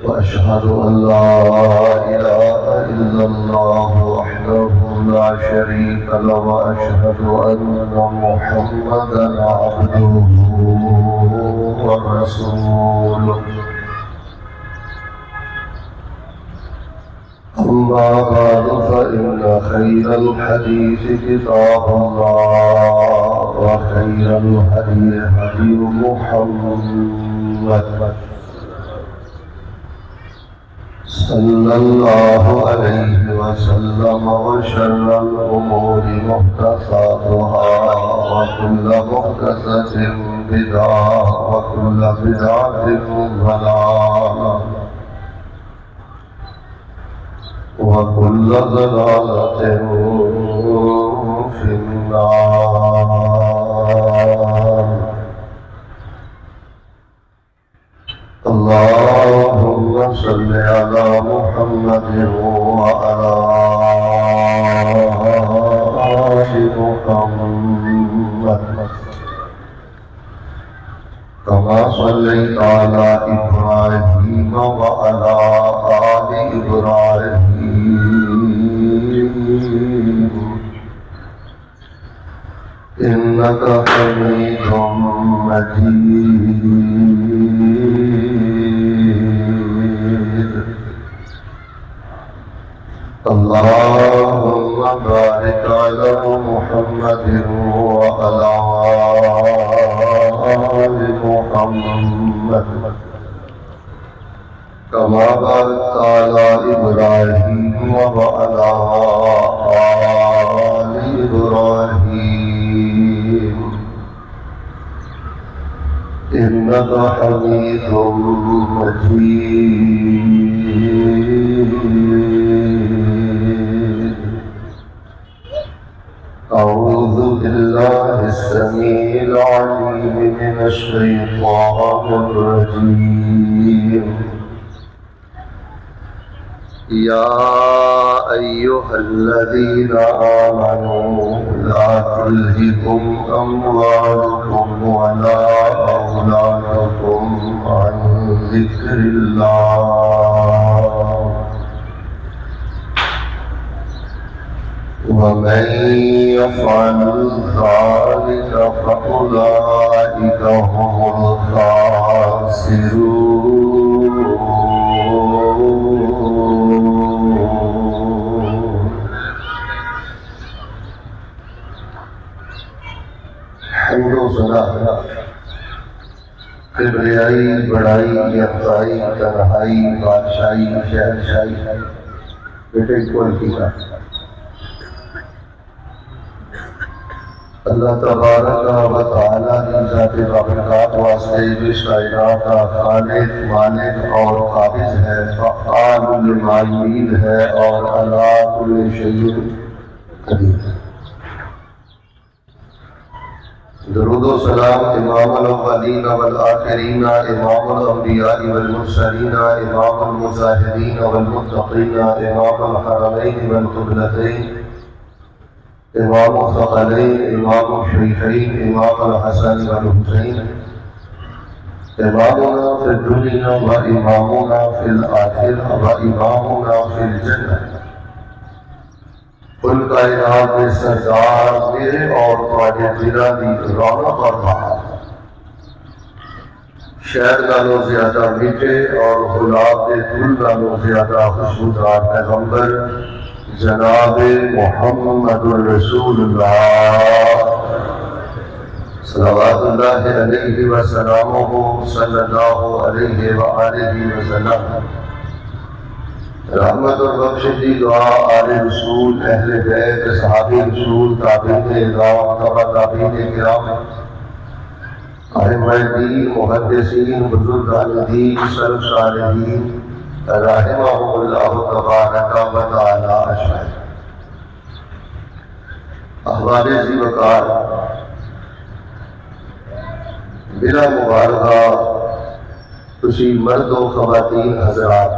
وأشهد أن لا إله إلا الله وحده لا شريك له وأشهد أن محمدا عبده ورسوله أما بعد فإن خير الحديث كتاب الله وخير الهدي هدي محمد صلى الله عليه وسلم وشر الأمور محدثاتها وكل محدثة بدعة وكل بدعة ضلالة وكل ضلالة في النار. اللهم صل على محمد وعلى آل محمد كما صليت على إبراهيم وعلى آل إبراهيم إنك حميد مجيد. اللهم بارك على محمد وعلى آل محمد كما باركت على إبراهيم وعلى آل إبراهيم إنك حميد مجيد. أعوذ بالله السميع العليم من الشيطان الرجيم. يا أيها الذين آمنوا لا تلهكم أموالكم ولا أولادكم عن ذكر الله ومن يفعل ذلك فأولئك هم الخاسرون. किबरियाई बड़ाई यफ्ताई तन्हाई बादशाही शहनशाही बेटे कोई की बात अल्लाह तबारक व तआला की ज़ात बाबरकात वास्ते इस कायनात का खालिक मालिक और काबिज है, फ़आल लिमा युरीद है और अला कुल्लि शैइन कदीर है। दरूद व सलाम इमामुल अव्वलीन वल आखिरीन इमामुल अंबिया वल मुरसलीन इमामुल मुजाहिदीन वल मुत्तक़ीन इमामुल हरमैन वल क़िबलतैन इमामुल सक़लैन इमामुल शरीफ़ैन इमामुल हसन वल हुसैन इमामुना फिद दुनिया व इमामुना फिल आखिरह व इमामुना फिल जन्नह। कुल कायनात में सरदार मेरे और तुम्हारे जिला की रौनक और बहार, शहर नालों ज्यादा मीठे और गुलाब के फूल नालों ज्यादा खुशबूदार पैगंबर जनाब मुहम्मदुर रसूलुल्लाह सल्लल्लाहु अलैहि व सल्लमहु सल्लल्लाहु अलैहि व आलिहि व सल्लम रहमत और बख्शिश दी दुआ आले रसूल अहले बैत सहाबे रसूल ताबीन इज़ाम तबा ताबीन किराम आइम्मा दीन मुहद्दिसीन बुजुर्गान दीन सल्फ सालिहीन रहमहुमुल्लाह तबारक व तआला अजमईन। अहवाले ज़ी वक़ार बिला मुबारका तुसी मर्द व ख़वातीन हज़रात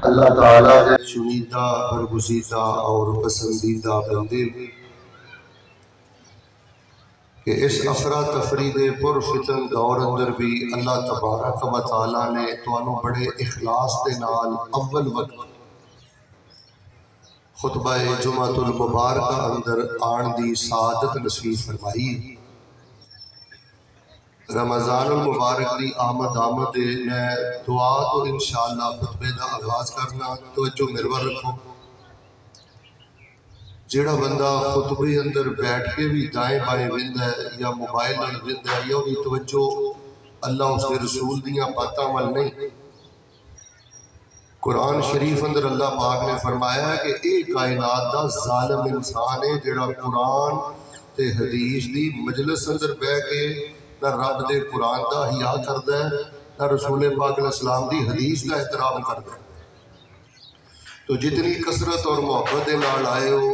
अल्लाह ताला के चुनीदा बरगुज़ीदा और पसंदीदा बंदे कि इस अफरा तफरी दे पुरफितन दौर अंदर भी अल्लाह तबारक व तआला ने तुहानू बड़े इखलास के नाल अव्वल वक्त खुतबा जुमातुल मुबारक अंदर आन दी सादत नसीब फरमाई। रमज़ानुल मुबारक दी आमद मैं दुआ तो इंशाअल्लाह खुतबे का आगाज करना। तवज्जो मेरे वाल रखो। जेड़ा बंदा खुतबे अंदर बैठ के भी दाएं बाएं विंदा है या मोबाइल नाल विंदा है या उसकी तवज्जो अल्लाह उसके रसूल दियां बातां वल नहीं। कुरान शरीफ अंदर अल्लाह पाक ने फरमाया है कि ये कायनात दा जालिम इंसान है जेड़ा कुरान ते हदीस दी मजलिस अंदर बैठ के ना रब दे कुरान दा हिया करदा है ना रसूल पाक अलैहिस्सलाम दी हदीस दा एहतराम करदा है। तो जितनी कसरत और मोहब्बत दे नाल आए हो,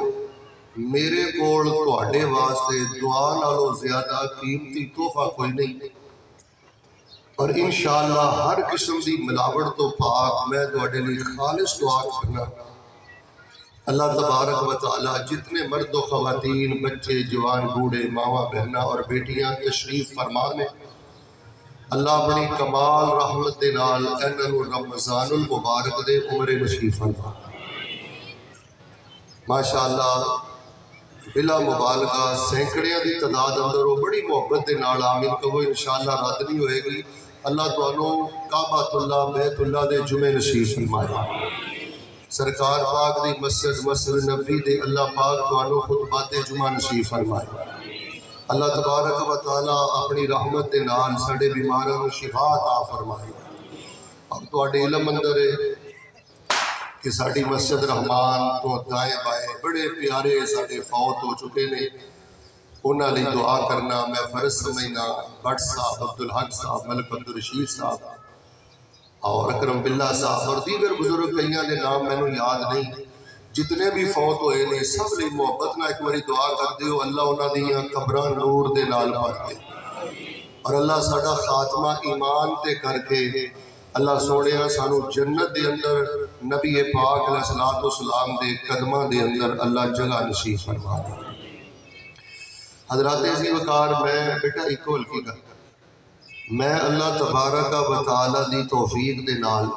मेरे कोल तुहाडे वास्ते दुआ नालों ज्यादा कीमती तोहफा कोई नहीं। और इंशाअल्लाह हर किस्म की मिलावट तो पाक मैं तुहाडे लिए खालिस दुआ करना। अल्लाह तबारक व तआला जितने मर्द व ख़वातीन, बच्चे, जवान, बूढ़े, मावा, बहना और बेटियां तशरीफ फरमा ने, अल्लाह अपनी कमाल रहमत के नाल इन्हां रमज़ानुल मुबारक दे उम्रे नसीब फरमा। माशाअल्लाह बिला मुबालगा सैकड़ियां की तादाद अंदर वो बड़ी मुहब्बत के नाल आमीन कहो। इंशाअल्लाह रद्द नहीं होएगी। अल्लाह तुहानू काबातुल्ला बैतुल्ला दे जुमे नसीब फरमाए। सरकार पाक दी मस्जिद नबी दे अल्लाह पाक तुहानू खुतबाते जुमा नसीब फरमाए। अल्लाह तबारक व तआला अपनी रहमत के नाल साडे बीमारां नू शिफा अता फरमाए। अब तुहाडे इल्म अंदर है कि साडी मस्जिद रहमान तो दाएं बाएं बड़े प्यारे साडे फौत हो चुके ने। उन्हां लई दुआ करना मैं फर्ज समझना। भट्ट साहब, अब्दुल हक साहब, मलिक अब्दुल रशीद साहब और अकरम बिल्ला साहब और दीगर बुजुर्ग कईयां के नाम मैनू याद नहीं। जितने भी फौत होए ने सब लई मुहब्बत नाल एक बारी दुआ कर दिओ। अल्लाह उन्हां दीयां कब्रां नूर दे नाल भर दे और अल्लाह साडा खात्मा ईमान ते करके अल्लाह सोनिया सानू जन्नत दे अंदर नबी पाक अलैहिस्सलातु वस्सलाम दे कदमां दे अंदर अल्लाह जगह नसीब फरमा दे। हज़रात अज़ीज़ वक़ार मैं बेटा एक हल्की गल मैं अल्लाह तबारक व तआला दी तौफीक दे नाल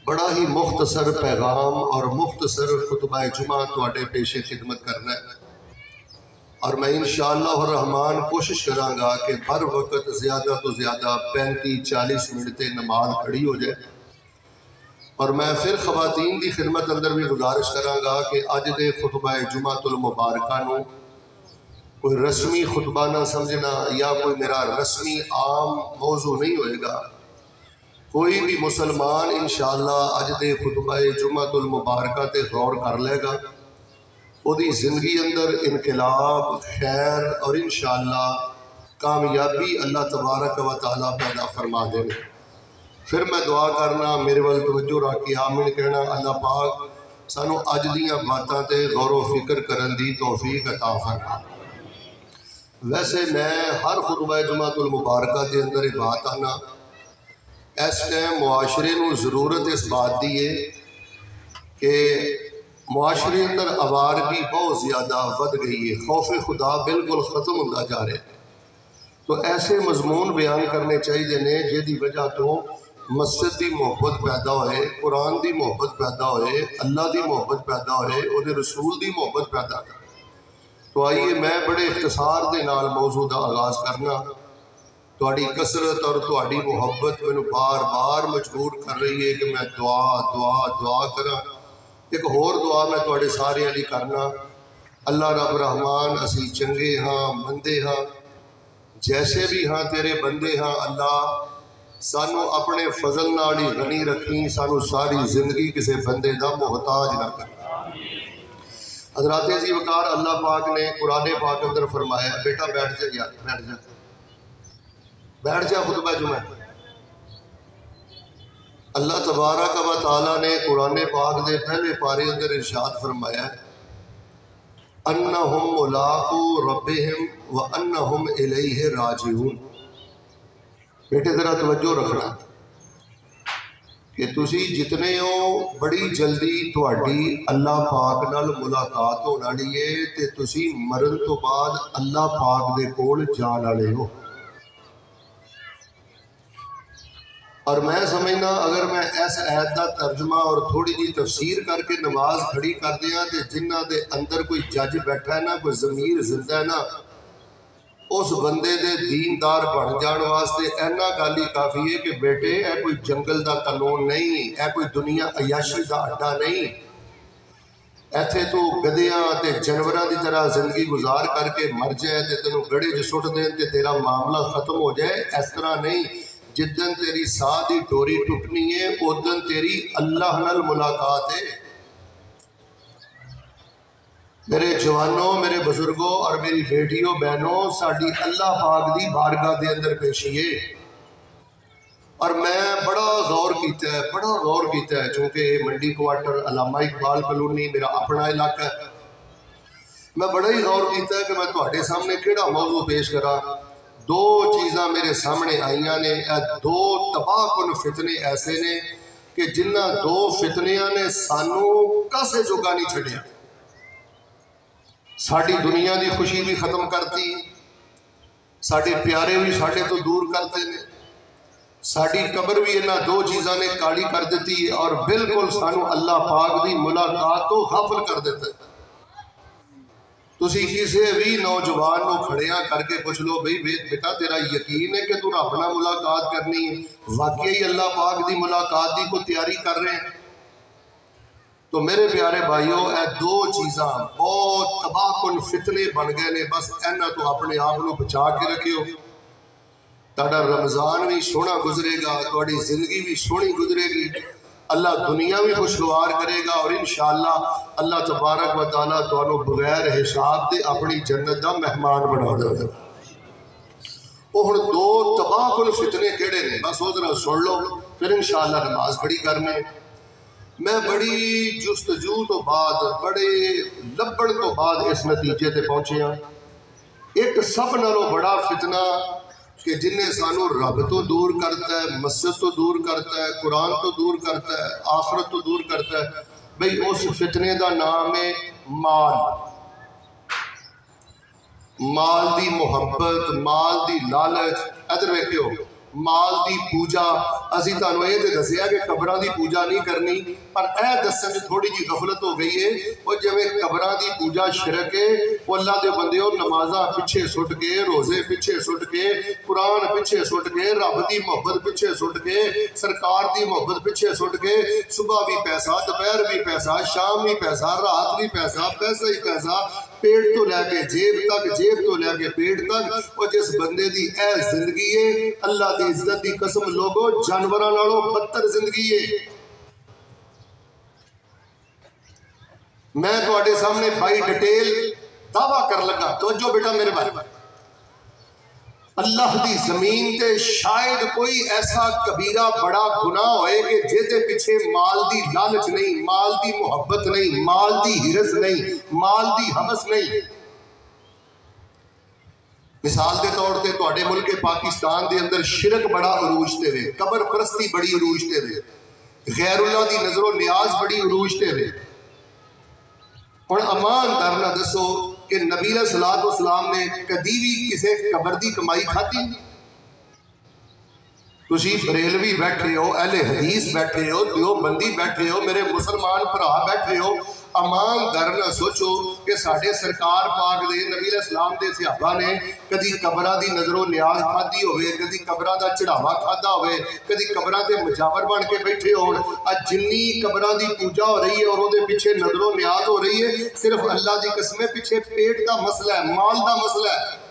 बड़ा ही मुख्तसर पैगाम और मुख्तसर खुतबा जुमा तुहाडे पेशे खिदमत करना है। और मैं इंशाअल्लाह रहमान कोशिश करांगा कि हर वक्त ज़्यादा तो ज़्यादा 35-40 मिनट ते नमाज खड़ी हो जाए। और मैं फिर ख़वातीन की खिदमत अंदर भी गुजारिश करांगा कि अज दे खुतबा जुमातुल मुबारका नू कोई रस्मी खुतबा ना समझना या कोई मेरा रस्मी आम मौजू नहीं होएगा। कोई भी मुसलमान इंशाअल्लाह अज दे खुतबा जुमातुल मुबारका ते गौर कर लेगा। उहदी जिंदगी अंदर इनकलाब, खैर और इंशाअल्लाह कामयाबी अल्लाह तबारक व तआला पैदा फरमा देंगे। फिर मैं दुआ करना मेरे वाल तवज्जो रख के आमीन कहना। अल्लाह पाक सानू अज दीयां बातां ते गौर व फिक्र करन दी तौफीक अता फरमा। वैसे मैं हर खुतबा जुमातुल मुबारका के अंदर एक बात आना, इस टाइम मुआशरे नू जरूरत इस बात की है कि मुआशरे अंदर आवारगी बहुत ज़्यादा बढ़ गई है। खौफ खुदा बिल्कुल ख़त्म होता जा रहा है। तो ऐसे मजमून बयान करने चाहिए ने जिहदी वजह तो मस्जिद की मुहब्बत पैदा होए, कुरान की मुहब्बत पैदा होए, अल्लाह की मुहब्बत पैदा होए, उहदे रसूल की मुहब्बत पैदा होए। तो आइए मैं बड़े इख्तिसार के नाल मौजू का आगाज़ करना। तुहाडी कसरत और तुहाडी मुहब्बत मैनू बार बार मजबूर कर रही है कि मैं दुआ दुआ दुआ करा। एक होर दुआ मैं तुहाडे सारिਆਂ ਲਈ करना। अल्लाह रब रहमान असी चंगे हाँ, मंदे हाँ, जैसे भी हाँ तेरे बंदे हाँ। अल्लाह सानू अपने फजल नाल ही गनी रखी, सानू सारी जिंदगी किसी बंदे का मोहताज ना कर। हज़रात अज़ीज़ वक़ार अल्लाह पाक ने कुरान पाक अंदर फरमाया, बेटा बैठ जा यार, बैठ जा खुतबा जुमा। अल्लाह तबारक व तआला ने कुरान पाक के पहले पारे अंदर इरशाद फरमाया, अन्नहुम मुलाक़ू रब्बिहिम व अन्नहुम इलैहि राजिऊन। बेटे ज़रा तवज्जो रखना कि तुसी जितने हो बड़ी जल्दी तुहाडी अल्लाह पाक नाल मुलाकात होने वाली है ते तुसी मरण तो बाद अल्लाह पाक दे कोल जाण वाले हो। और मैं समझना अगर मैं इस ऐत का तर्जमा और थोड़ी जी तफसीर करके नमाज खड़ी कर दिया तो जिन्हां दे अंदर कोई जज बैठा है ना, कोई ज़मीर जिंदा है ना, उस बंदे दे दीनदार बन जाण वास्ते इन्ना गल ही काफ़ी है कि बेटे यह कोई जंगल का कानून नहीं, यह कोई दुनिया अयाशी का अड्डा नहीं। इत्थे तू गधियां ते जानवरां की तरह जिंदगी गुजार करके मर जाए तो तेनों गड़े च सुट देन ते तेरा मामला खत्म हो जाए, इस तरह नहीं। जिदन तेरी साह की डोरी टुटनी है उदन तेरी अल्लाह नाल मुलाकात है। मेरे जवानों, मेरे बुजुर्गों और मेरी बेटियों बहनों, साड़ी अल्लाह पाक की बारगाह के अंदर पेशी है। और मैं बड़ा गौर किया है, बड़ा गौर किया है, चूँकि मंडी क्वार्टर अलामा इकबाल कॉलोनी मेरा अपना इलाका है। मैं बड़ा ही गौर किया है कि मैं तुहाडे सामने किहड़ा मौजू पेश करा। दो चीज़ां मेरे सामने आईयां ने, दो तबाहकुन फितने ऐसे ने कि जिन्हां दो फितनियां ने सानू कासे जोगा नहीं छड्डिया। साड़ी दुनिया की खुशी भी खत्म करती, साढ़े प्यारे भी साढ़े तो दूर करते हैं, साड़ी कब्र भी इन्हां दो चीज़ों ने काली कर दी है और बिल्कुल सानू अल्लाह पाक की मुलाकात तो गाफिल कर देता है। तुसी किसी भी नौजवान को खड़िया करके पूछ लो, भाई बेटा तेरा यकीन है कि तू रब नाल मुलाकात करनी है, वाकई अल्लाह पाक की मुलाकात की कोई तैयारी कर रहे हैं? तो मेरे प्यारे भाइयों, यह दो चीज़ा बहुत तबाहकुन फितने बन गए ने। बस इन्हां तो अपने आप को बचा के रखियो। तुहाडा रमज़ान भी सोहना गुजरेगा, तुहाडी जिंदगी भी सोहनी गुजरेगी, अल्लाह दुनिया भी खुशगवार करेगा और इंशाअल्लाह अल्लाह तबारक व तआला तुहानू बगैर हिसाब के अपनी जन्नत का मेहमान बना देगा। वो हुण दो तबाहकुन फितने किहड़े ने, बस वो जरा सुन लो, फिर इंशाअल्लाह नमाज खड़ी करने। मैं बड़ी जुस्तजू तो बाद, बड़े लभण तो बाद इस नतीजे ते पहुंचे। एक सब नालों बड़ा फितना कि जिन्हें सानू रब तो दूर करता है, मस्जिद तो दूर करता है, कुरान तो दूर करता है, आखरत तो दूर करता है, भाई उस फितने का नाम है माल। माल की मुहब्बत, माल की लालच। इधर वेखियो, माल की पूजा। असी तुहानू ये तो दसिया कि कब्रां की पूजा नहीं करनी, पर यह दसन थोड़ी जी गफलत हो गई है। वो जिवें कब्रां की पूजा शिरक है, वो अल्लाह के बंदिओ नमाजा पिछे सुट के, रोजे पिछे सुट के, कुरान पिछे सुट के, रब की मुहब्बत पिछे सुट के, सरकार की मुहब्बत पिछे सुट के, सुबह भी पैसा, दोपहर भी पैसा, शाम भी पैसा, रात भी पैसा, पैसा ही पैसा, पेट तो लैके जेब तक, जेब तो लैके पेट तक। और जिस बंदे की यह जिंदगी है, अल्लाह की इज्जत की कसम लोगो, जानवरों नालों बदतर जिंदगी है। मैं तुहाडे सामने बाई डिटेल दावा कर लगा, तो जो बेटा मेरे बारे अल्लाह की जमीन ते शायद कोई ऐसा कबीरा बड़ा गुनाह होए कि जिहदे पिछे माल की लालच नहीं, माल की मुहब्बत नहीं, माल की हिरस नहीं, माल की हवस नहीं। मिसाल के तौर पर तुहाडे मुल्क पाकिस्तान के अंदर शिरक बड़ा अरूज ते वे, कबर परस्ती बड़ी अरूज ते वे, गैरुल्लाह की नजरों न्याज बड़ी अरूज ते वे। हुण अमान करना दसो कि नबी सलाम ने कदी भी किसी कबर की कमाई खाधी? तुसी बरेलवी बैठे हो, अहले हदीस बैठे हो, देवबंदी बैठे हो, मेरे मुसलमान भरा बैठे हो, अमान करना सोचो कि साढ़े सरकार पाक दे नबी सलाम के सहाबा ने कदी कबरां की नजरों न्याज खाधी होवे, कदी कबरां का चढ़ावा खाधा होवे, कदी कबरां ते मुजावर बन के बैठे होण। अज जिन्नी कबरां की पूजा हो रही है और उहदे पिछे नजरों न्याज हो रही है, सिर्फ अल्लाह की कसम पिछे पेट का मसला है, माल का मसला है।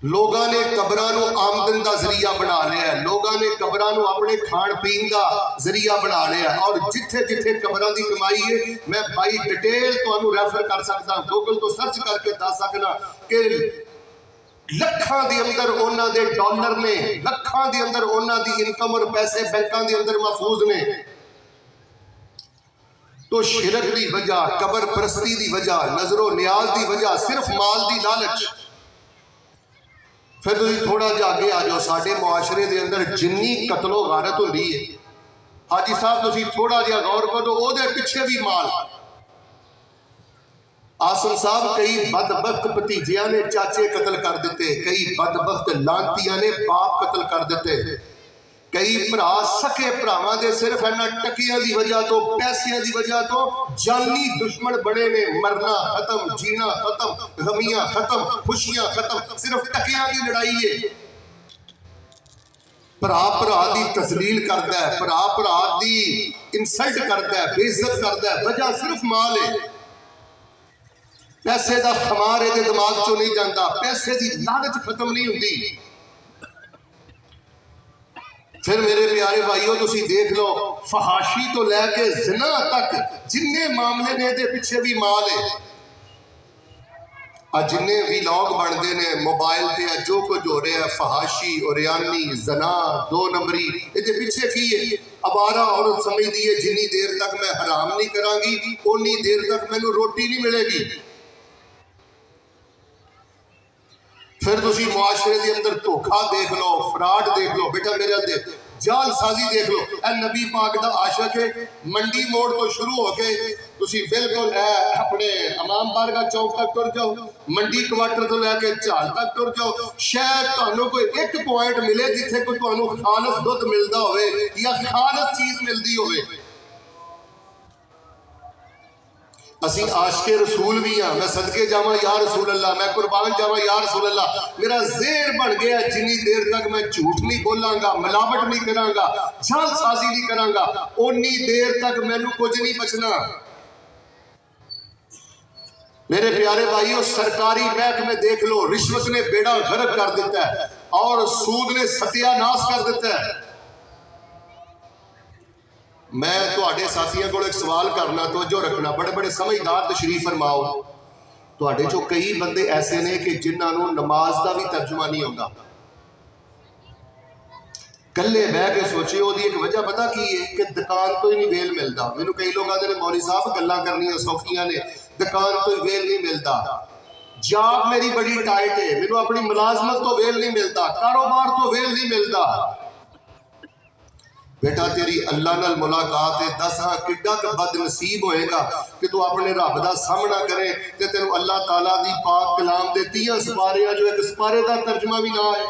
लोगों ने कबरां आमदन का जरिया बना लिया, लोगों ने कबरां अपने खाण पीन का जरिया बना लिया। और जिथे जिथे कबरां की कमाई है, मैं बाई डिटेल तुहानू रेफर कर सकता, गूगल तो सर्च करके दस सकना कि लखां के अंदर उन्हां दे डॉलर ने, लखां के अंदर उन्हां दी इनकम और पैसे बैंकों के अंदर महफूज ने। तो शिरक की वजह, कबर परस्ती की वजह, नजरों न्याज की वजह, सिर्फ माल की लालच। फिर तुसीं थोड़ा जिहा अगे आ जाओ, साडे मुआशरे दे अंदर जिन्नी कतलो गारत हुंदी है, हाजी साहब तुसीं थोड़ा जिहा गौर करो, ओहदे पिछे भी माल। आसम साहब कई बदबख्त भतीजियां ने चाचे कतल कर दिते, कई बदबख्त लांतियां ने बाप कतल कर दिते, कई भरा सके भरावां दे सिर्फ इन्हां टकियां दी वजह तो, पैसियां दी वजह तो जानी दुश्मन बने ने। मरना खत्म, जीना खत्म, गमियां खत्म, खुशियां खत्म, सिर्फ टकियां दी लड़ाई है। भरा भरा दी तजलील करता है, भरा भरा दी इंसल्ट करता है, बेइज्जत करता है, वजह सिर्फ माल है। पैसे का खमार ये दिमाग चो नहीं जाता, पैसे की लालच खत्म नहीं होती। फिर मेरे प्यारे भाईओ तुसी देख लो, फहाशी तो लैके जिना तक जिन्ने मामले ने दे पिछे भी माल है। जिन्ने भी लोग बनते ने मोबाइल पे जो कुछ हो रहा है, फहाशी और यानी जना, 2 नंबरी, ये पिछे की है? अबारा औरत समझती है जिन्नी देर तक मैं हराम नहीं करांगी उन्नी देर तक मैनू रोटी नहीं मिलेगी। फिर तुसी मुआशरे के अंदर धोखा देख लो, फ्रॉड देख लो, बेटा मेरे अंदर जालसाजी देख लो। नबी पाक दा आशिक है, मंडी मोड़ तो शुरू होके तुसी बिल्कुल अपने इमाम बारगाह चौक तक तुर जाओ, मंडी क्वार्टर तो लैके झाल तक तुर जाओ, शायद तुहानू कोई एक पॉइंट मिले जिथे कोई तुहानू खालस दुध मिलता होवे या खालस चीज मिलती होवे। असी आशिके रसूल भी हाँ, मैं सदके जावा या रसूल अल्लाह, मैं कुर्बान जावा या रसूल अल्लाह। मेरा ज़ेहन बन गया जिन्नी देर तक मैं झूठ नहीं बोलांगा, मिलावट नहीं करांगा, जालसाजी नहीं करांगा, उन्नी देर तक मैनू कुछ नहीं बचना। मेरे प्यारे भाइयों, सरकारी महकमे देख लो, रिश्वत ने बेड़ा गर्क कर दिता है और सूद ने सत्यानाश कर दिता है। मैं तुहाडे साथियों को एक सवाल करना, तो जो रखना, बड़े बड़े समझदार तशरीफ फरमाओ। तुहाडे चो कई बंदे ऐसे ने कि जिन्होंने नमाज का भी तर्जुमा नहीं आता। कल्ले बह के सोचे, वो एक वजह पता की है कि दुकान तो ही नहीं वेल मिलता। मैनू कई लोग आते हैं मौली साहब गल्लां करनियां सौखियां ने, दुकान तो ही वेल नहीं मिलता, जॉब मेरी बड़ी टाइट है, मैनू अपनी मुलाजमत तो वेल नहीं मिलता, कारोबार तो वेल नहीं मिलता। बेटा तेरी अल्लाह नाल मुलाकात है, दस हाँ किड्डा क बदनसीब होएगा कि तू अपने रब दा सामना करे ते तेनू अल्लाह ताला दी पाक कलाम दे 30 सिपारे जो एक सिपारे दा तर्जमा भी ना आए।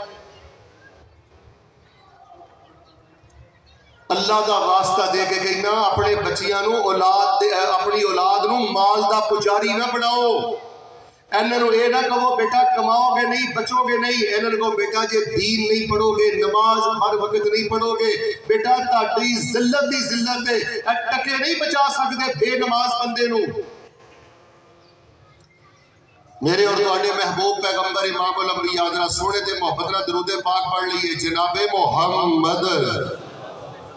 अल्लाह दा वास्ता दे के कहना, अपने बच्चियां नू औलाद दे, अपनी औलाद नू माल दा पुजारी ना बनाओ। इन्हों ये ना कहो बेटा कमाओगे नहीं, बचोगे नहीं, इन्होंने कहो बेटा जे दीन नहीं पढ़ोगे, नमाज हर वक्त नहीं पढ़ोगे, बेटा ताड़ी जिल्लत दी जिल्लत है, टके नहीं बचा सकते बेनमाज बंदे नू। मेरे और तुहाडे महबूब पैगंबर इमामुल अंबिया जरा सोने ते मोहब्बत नाल दरूद पाक पढ़ लीए। जनाबे मोहम्मद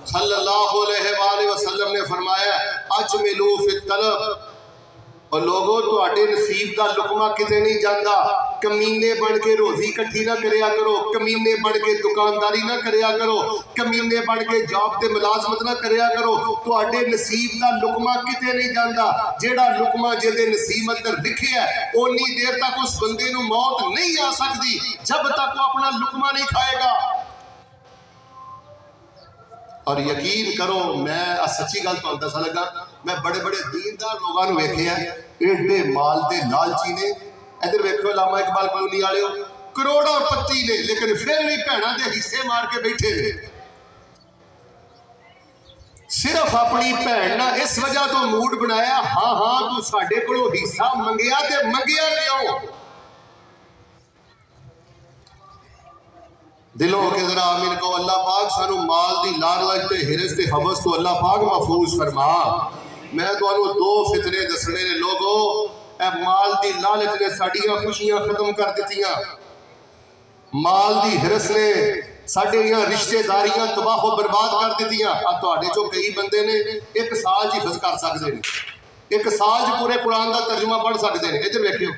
सल्लल्लाहु अलैहि वसल्लम ने फरमाया, अजमिलू फित तलब, और लोगों तुहाडे नसीब का लुकमा किते नहीं जाता। कमीने बन के रोजी इकट्ठी ना करया करो, कमीने बन के दुकानदारी ना करया करो, कमीने बन के जॉब ते मुलाजमत ना करया करो। तुहाडे नसीब का लुकमा किते नहीं जाता। जेड़ा लुकमा जिहदे नसीब अंदर लिखिया है, उन्नी देर तक उस बंदे नूं मौत नहीं आ सकती जब तक वो अपना लुकमा नहीं खाएगा। और यकीन करो, मैं सच्ची गल तुहानूं दस्सन लगा, मैं बड़े बड़े दीनदार लोगों को वेखिया एडे माल के लालची ने। इधर वेखो लामा इकबाल कॉलोनी वाले करोड़ों पत्ती ने, लेकिन फिर भी भैणों के हिस्से मार के बैठे ने। सिर्फ अपनी भैन ने इस वजह तो मूड बनाया, हाँ हाँ तू साडे कोलों हिस्सा मंगिया ते मंगिया क्यों। दिलों के जरा आमीन को। अल्लाह पाक सानू माल दी लालच ते हिरस ते हवस तो अल्लाह पाक महफूज फरमा। मैं तुहानू 2 फितने दसने ने लोगो, ए माल दी लालच ने साडियां खुशियां खत्म कर दित्तियां, माल दी हिरस ने साडियां रिश्तेदारियां तबाह बर्बाद कर दित्तियां। अब तुहाडे चो कई बंदे ने 1 साल च हिफ्ज कर सकते हैं, 1 साल च पूरे कुरान का तर्जुमा पढ़ सकते हैं। इधर वेखियो,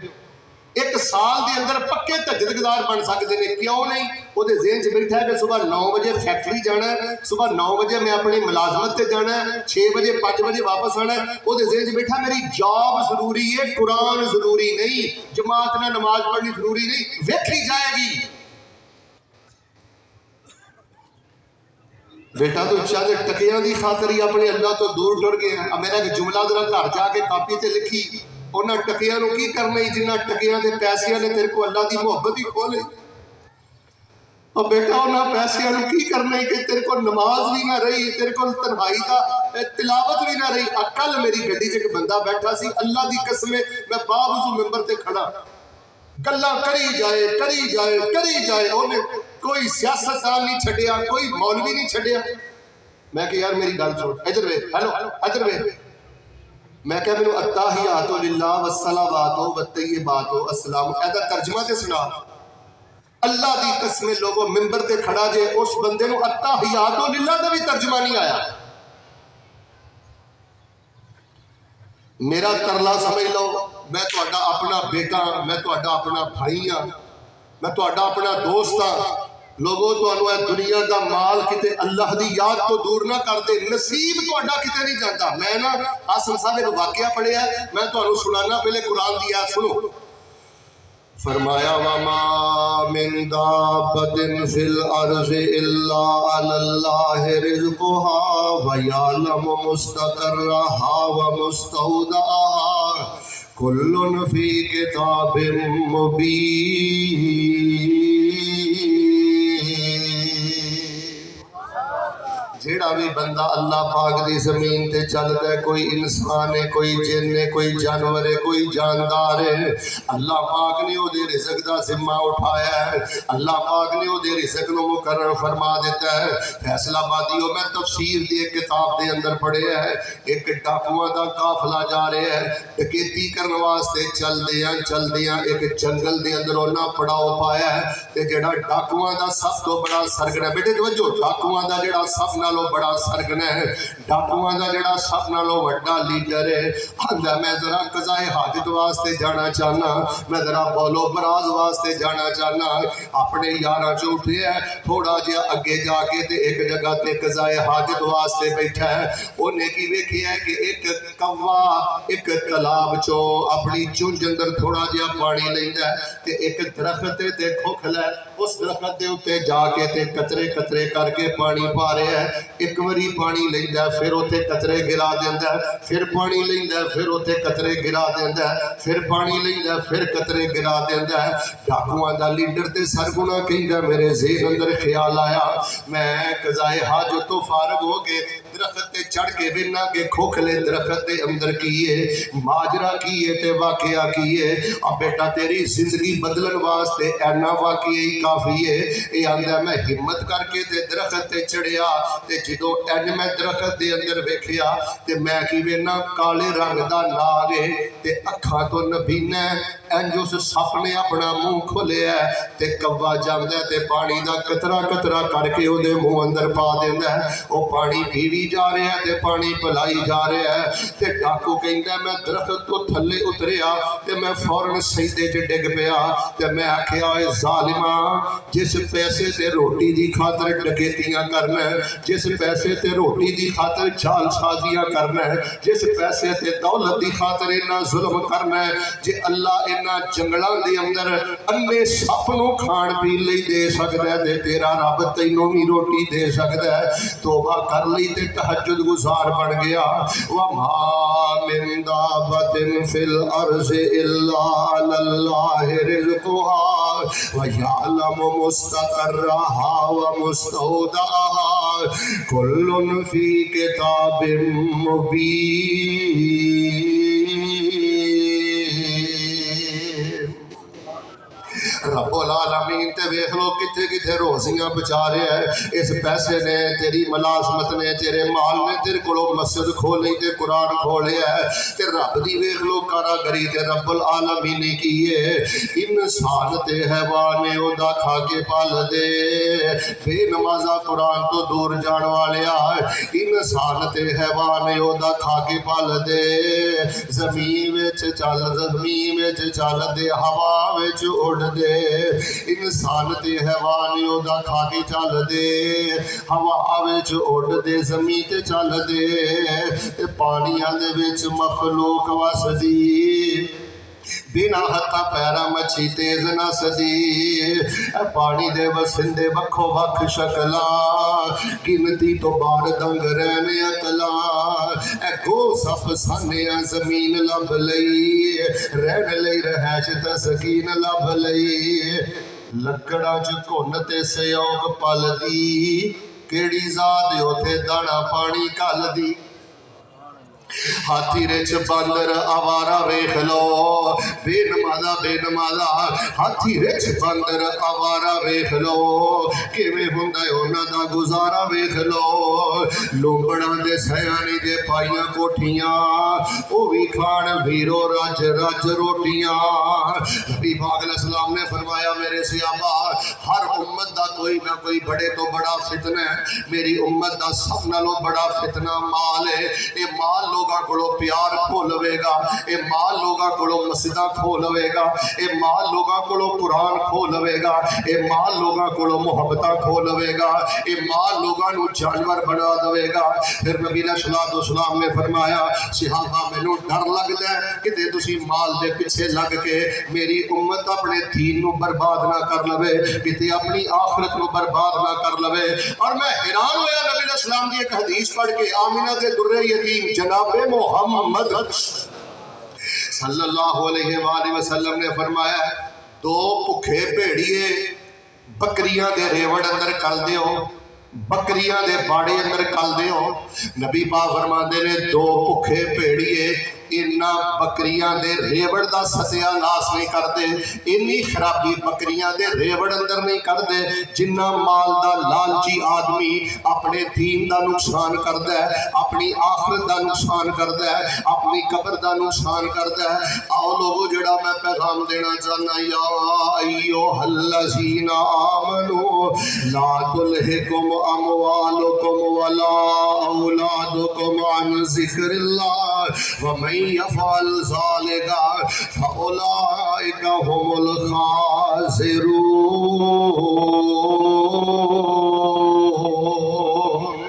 1 साल के अंदर पक्के तजदीदार बन सकते हैं। क्यों नहीं? वो जेहन च बैठा है कि सुबह 9 बजे फैक्ट्री जाना है, सुबह 9 बजे मैं अपनी मुलाजमत से जाना है, 6 बजे 5 बजे वापस आना है। वो जेहन च बैठा मेरी जॉब जरूरी है, कुरान जरूरी नहीं, जमात ने नमाज पढ़नी जरूरी नहीं, वेखी जाएगी। बेटा तू चंद टकियां की खातर ही अपने अल्लाह तो दूर टुर गया। मेरा एक जुमला जरा घर जाके कापी ते लिखी, उन्होंने टकियां की करना ही जिन्होंने टकियां के पैसों ने तेरे को अल्लाह की मुहब्बत ही खोली। और बेटा उन्होंने पैसों की करना ही कि तेरे को नमाज भी ना रही, तेरे को तन्हाई का तिलावत भी ना रही। कल मेरी गड्डी च एक बंदा बैठा सी, अल्लाह की कसम मैं बावजू मैंबर से खड़ा, गल्लां करी जाए उन्हें कोई सियासतदान नहीं छड़िया, कोई मौलवी नहीं छड़िया। मैं कि यार मेरी गल सुन, इधर वे, हेलो इधर वे। मैं क्या मैनू अत्ताहियातु लिल्लाह वस्सलावातु वत्तय्यिबातु अस्सलाम एदा तर्जमा ते सुना। अल्लाह दी कसम लोगों मिंबर ते खड़ा जे, उस बंदे नू अत्ताहियातु लिल्लाह दा भी तर्जमा नहीं आया। मेरा तरला समझ लो, मैं तुहाडा अपना बेटा, मैं तुहाडा अपना भाई हाँ, मैं तुहाडा अपना दोस्त हाँ। लोगों तुहानू दुनिया का माल किते अल्लाह की याद तो दूर ना कर दे, नसीब तुहाडा किते नहीं जाता। मैं ना आसम साहब एक वाकया पढ़िया, मैं तुहानू सुनाना, पहले कुरान दी आयत सुनो। फरमाया वमा मिन दाब्बतिन फिल अर्ज़ि इल्ला अलल्लाहि रिज़्क़ुहा व यअलमु मुस्तक़र्रहा व मुस्तौदअहा कुल्लुन फी किताबिम मुबीन। जेड़ा भी बंदा अल्लाह पाक की जमीन ते चलता है, कोई इंसान है, कोई जिन है, कोई जानवर है, कोई जानदार है, अल्लाह पाक ने उहदे रिज़्क़ दा जिम्मा उठाया है। अल्लाह पाक ने उहदे रिज़्क़ नूं मुकर्रर फरमा दिता है। फैसलाबादियों मैं तफसीर दी एक किताब के अंदर पढ़िया है, एक डाकुआं दा काफिला जा रहा है, डकैती करने वास्ते चलदियां एक जंगल के अंदर उन्हां पड़ाव पाया है। ते जेड़ा डाकुआं दा सब तो बड़ा सरगना, बेटे तवज्जो, डाकुआं दा जेड़ा सब नालों बड़ा सरगना है, डाकुआं दा जेड़ा सब नालों वड्डा लीडर है, आंदा मैं जरा कज़ाए हाजत वास्ते जाना चाहना, मैं जरा बोलो बराज वास्ते जाना चाहना। अपने यारां चो उठिया, थोड़ा जिहा अगे जाके ते एक जगह ते कज़ाए हाजत वास्ते बैठा है। उन्हें की वेखिया कि एक कौवा एक तालाब चो अपनी चुंझ अंदर थोड़ा जिहा पानी लैंदा है ते एक दरख्त ते खोखला, उस दरख्त के उत्ते जाके ते कतरे कतरे करके पानी पा रहा है। एक बारी पानी लेंदा, फिर उत्ते कतरे गिरा देंदा, फिर पानी लेंदा, फिर उत्ते कतरे गिरा देंदा, फिर पानी लेंदा, फिर कतरे गिरा देंदा। डाकुआं दा लीडर ते सरगुना कहंदा, मेरे ज़हन अंदर ख्याल आया, मैं कज़ाए हाजत तो फारग हो के दरख्त ते चढ़ के बिना के खोखले दरख्त के अंदर की है माजरा की है ते वाकया की है। अब बेटा तेरी जिंदगी बदलन वास्ते ऐना वाकया ही काफ़ी है। ये आंदा मैं हिम्मत करके ते दरख्त ते चढ़िया ते जो एन मैं दरख्त के अंदर वेखिया ते मैं कि वेना काले रंग का नाग है ते अखा तो नबीना इंज उस सप ने अपना मुंह खोलिया ते कव्वा जागदा ते पानी का कतरा कतरा करके उहदे मुंह अंदर पा देंदा है। वो पानी पीवी जा रहा है ते पानी पिलाई जा रहा है ते डाकू कहंदा मैं दरख्त तो थले उतरिया ते मैं फौरन सजदे च डिग पिया ते मैं आखिया ओए ज़ालिमा, जिस पैसे से रोटी की खातर डकैतियां करना, जिस पैसे ते रोटी की खातर जालसाजियां करना, जिस पैसे ते दौलत की खातर इन्ना जुल्म करना, जे अल्लाह इन्ना जंगलों के अंदर अन्ने सप नूं खाण पीण लई दे सकदा है ते तेरा रब तैनूं भी रोटी दे सकदा है। तौबा कर लई ते तहज्जुद गुजार बन गया। वमा मिन दाब्बतिन फिल अर्ज़ि इल्ला अलल्लाहि रिज़्क़ुहा व यअलमु मुस्तक़र्रहा व मुस्तौदअहा कुल्लुन फी किताबिम मुबीन। रब्बुल आलमीन ते वेख लो किथे किथे रोजियां बचा रहा है। इस पैसे ने तेरी मुलाजमत ने तेरे माल ने तेरे को मस्जिद खोली ते कुरान खोलिया है ते रब दी वेख लो कारागरी ते रब्बुल आलमीन ने की है। इंसान ते हैवान ने ओदा खा के पल दे, बेनमाजा कुरान तो दूर जान वाले इंसान ते हैवान ने ओदा खा के पल दे। जमीन विच चल दे हवा विच उड़ दे, इंसान ते हैवान ओदा खा के चल दे, हवा विच उड़ दे, जमीन ते चल दे, पानियां दे विच मखलूक वसदी। बिना हत्था पैरा मच्छी तेज न सदी पानी दे वसिंदे वखो वख शकला गिनती तो बार दंग रहने अकला गो सफ साने जमीन लब लई रहन लई रहैश तस्कीन लब लई लकड़ा च घुन ते सयोग पलदी केड़ी जात उथे दाना पानी घलदी हाथी रिच बंदर आवारा वेख लो बेनमादा हाथी रिच बंदर आवारा वेख लो किवें हुंदा उन्हां दा गुजारा वेख लो लोंबड़ां दे सयाने जे पाइयां कोठियां ओ भी खान वीरो रज रज रोटियां नबी पाक अलैहिस्सलाम ने फरमाया मेरे सियाबा हर उम्मत दा कोई ना कोई बड़े तो बड़ा फितना है मेरी उम्मत दा सब नालों बड़ा फितना माल है ये माल लोगों को प्यार खो लवेगा ये माल लोगों को मस्जिदां खो लवेगा ये माल लोगों को कुरान खो लवेगा ये माल लोगों को मुहब्बतां खो लवेगा ये माल लोगों को जानवर बना देगा फिर नबी सलाम ने फरमाया सिहाबा मैनू डर लगता है कि तुसी माल दे पीछे लग के मेरी उम्मत अपने दीन नू बर्बाद ना कर लवे कि अपनी आखिरत नू बर्बाद ना कर लवे और मैं हैरान होया नबी सलाम की एक हदीस पढ़ के आमिना के दुर्रे यतीम जनाबे मोहम्मद सल्लल्लाहु अलैहि वसल्लम ने फरमाया दो भुखे भेड़िए बकरियां दे रेवड़ अंदर कल दियो बकरियां दे बाड़े अंदर कल दियो नबी पाक फरमाते ने दो भुखे भेड़िए इन्ना बकरियां दे रेवड़ दा सत्यानाश नहीं करते इन्नी खराबी बकरियां दे रेवड़ अंदर नहीं करते जिन्ना माल दा लालची आदमी अपने दीन दा नुकसान करता है अपनी आखिरत दा नुकसान करता है अपनी कब्र दा नुकसान करता है आओ लोगों जेड़ा मैं पैगाम देना चाहना या अय्युहल्लज़ीना आमनू ला तुल्हिकुम अमवालुकुम वला औलादुकुम अन ज़िक्रिल्लाह व मन यफ़अल ज़ालिका फ़उलाइका हुमुल ख़ासिरून